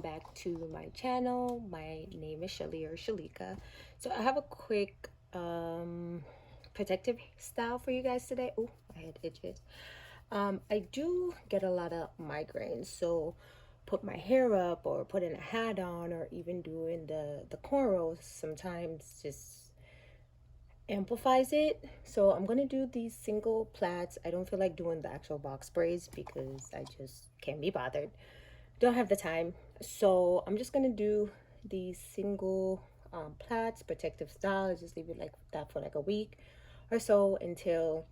back to my channel. My name is Shelly or Shalika. So I have a quick protective style for you guys today. Oh, I had itches. I do get a lot of migraines, so put my hair up or putting a hat on or even doing the cornrows sometimes just amplifies it. So I'm gonna do these single plaits. I don't feel like doing the actual box braids because I just can't be bothered, don't have the time. So I'm just gonna do these single plaits, protective style. Just leave it like that for like a week or so until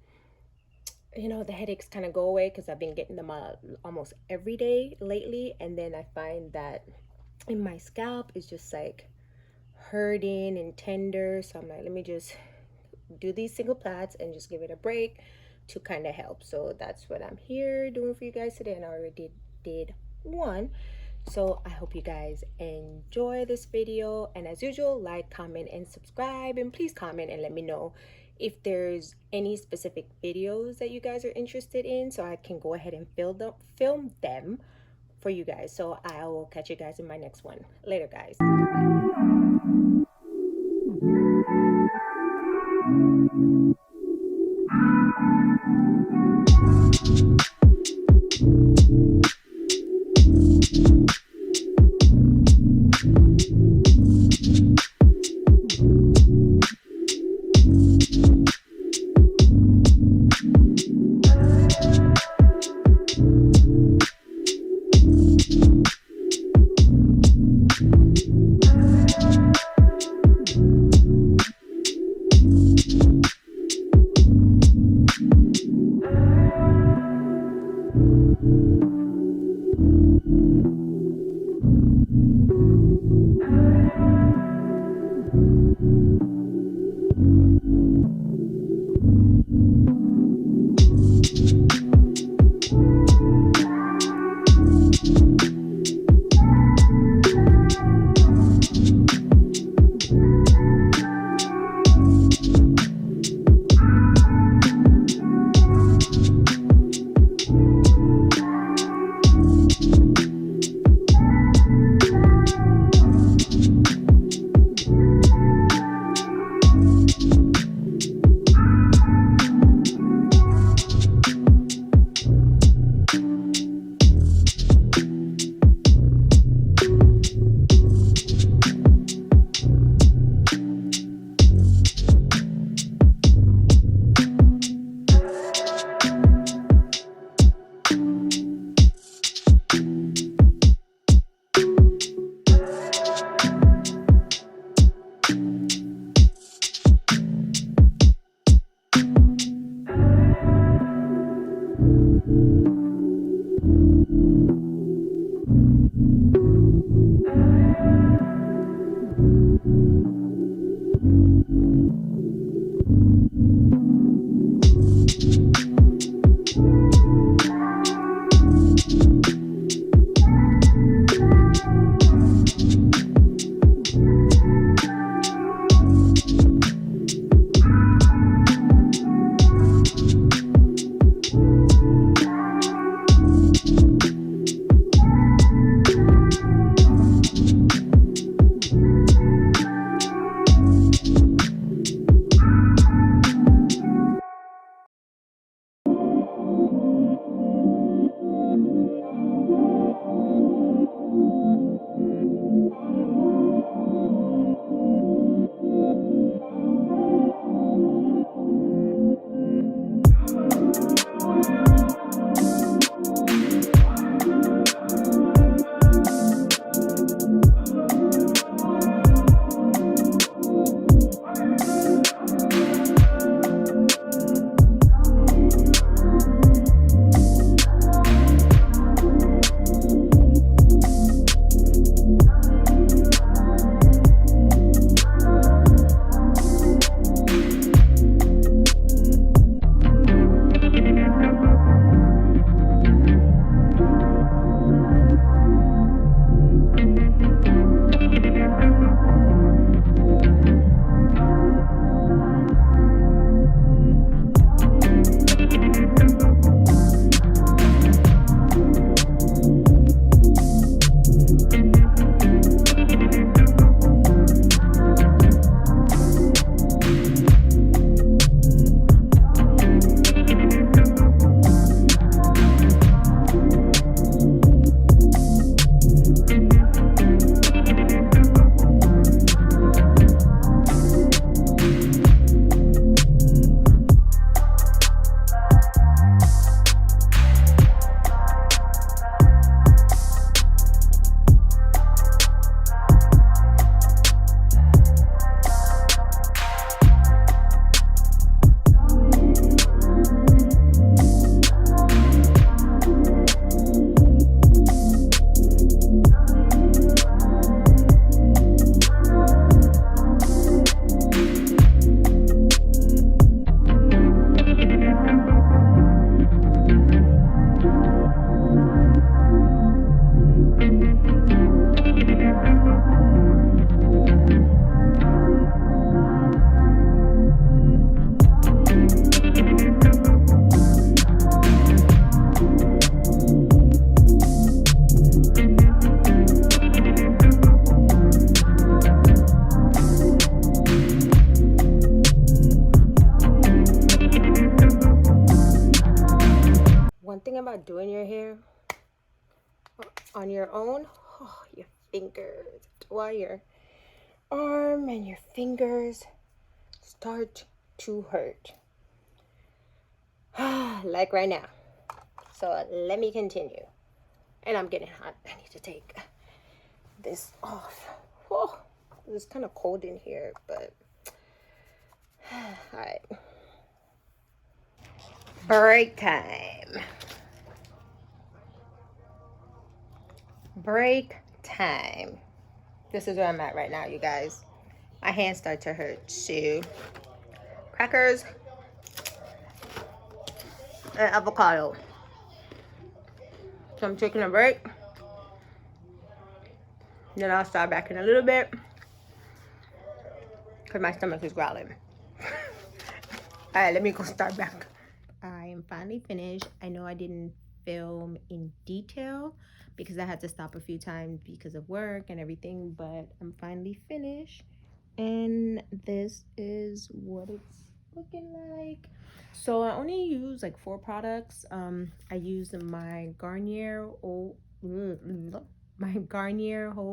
the headaches kind of go away, because I've been getting them almost every day lately. And then I find that in my scalp is just like hurting and tender, so I'm like, let me just do these single plaits and just give it a break to kind of help. So that's what I'm here doing for you guys today, and I already did one. So I hope you guys enjoy this video, and as usual, like, comment, and subscribe. And please comment and let me know if there's any specific videos that you guys are interested in, so I can go ahead and film them for you guys. So I will catch you guys in my next one. Later, guys. one thing about doing your hair on your own, oh, your fingers, while your arm and your fingers start to hurt. Like right now. So let me continue. And I'm getting hot. I need to take this off. Oh, it's kind of cold in here, but all right. Break time. Break time. This is where I'm at right now, you guys. My hands start to hurt. So, crackers and avocado. So I'm taking a break. Then I'll start back in a little bit because my stomach is growling. All right, let me go start back. I am finally finished. I know I didn't film in detail because I had to stop a few times because of work and everything, but I'm finally finished. And this is what it's looking like. So I only use like 4 products. I use my Garnier Whole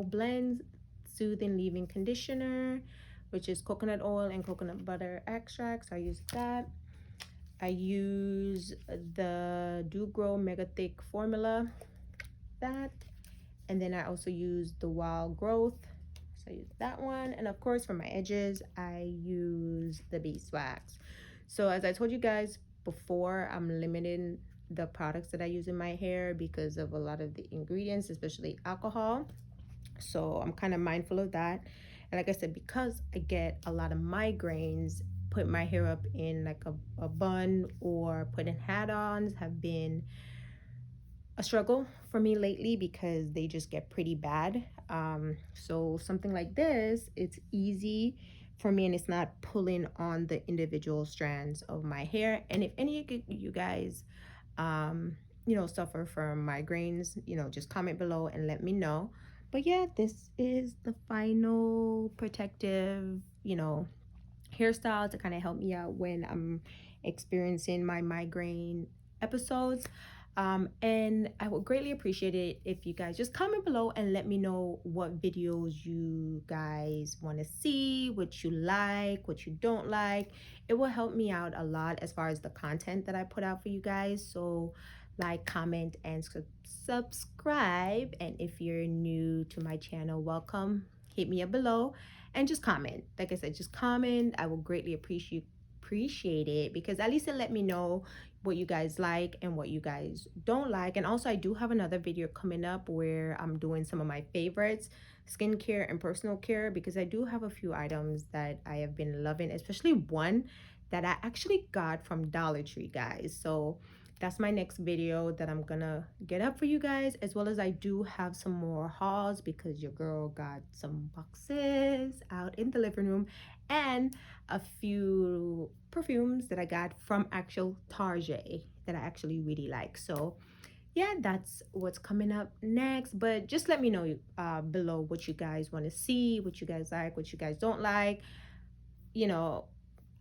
Blends Soothing Leave-In Conditioner, which is coconut oil and coconut butter extracts. I use that. I use the Do Grow Mega Thick Formula, that. And then I also use the Wild Growth. So I use that one. And of course, for my edges, I use the beeswax. So as I told you guys before, I'm limiting the products that I use in my hair because of a lot of the ingredients, especially alcohol. So I'm kind of mindful of that. And like I said, because I get a lot of migraines, put my hair up in like a bun or putting hat-ons have been a struggle for me lately because they just get pretty bad. So something like this, it's easy for me and it's not pulling on the individual strands of my hair. And if any of you guys you know, suffer from migraines, you know, just comment below and let me know. But yeah, this is the final protective, you know, hairstyle to kind of help me out when I'm experiencing my migraine episodes. And I would greatly appreciate it if you guys just comment below and let me know what videos you guys want to see, what you like, what you don't like. It will help me out a lot as far as the content that I put out for you guys. So like, comment, and subscribe. And if you're new to my channel, welcome. Hit me up below and just comment. Like I said, just comment. I will greatly appreciate it because at least it let me know what you guys like and what you guys don't like. And also I do have another video coming up where I'm doing some of my favorites, skincare and personal care, because I do have a few items that I have been loving, especially one that I actually got from Dollar Tree, guys. So that's my next video that I'm gonna get up for you guys, as well as I do have some more hauls because your girl got some boxes out in the living room and a few perfumes that I got from actual Target that I actually really like. So yeah, that's what's coming up next. But just let me know below what you guys want to see, what you guys like, what you guys don't like. You know,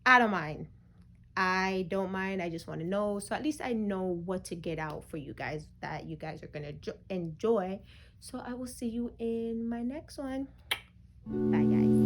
I don't mind. I don't mind. I just want to know. So at least I know what to get out for you guys that you guys are going to enjoy. So I will see you in my next one. Bye, guys.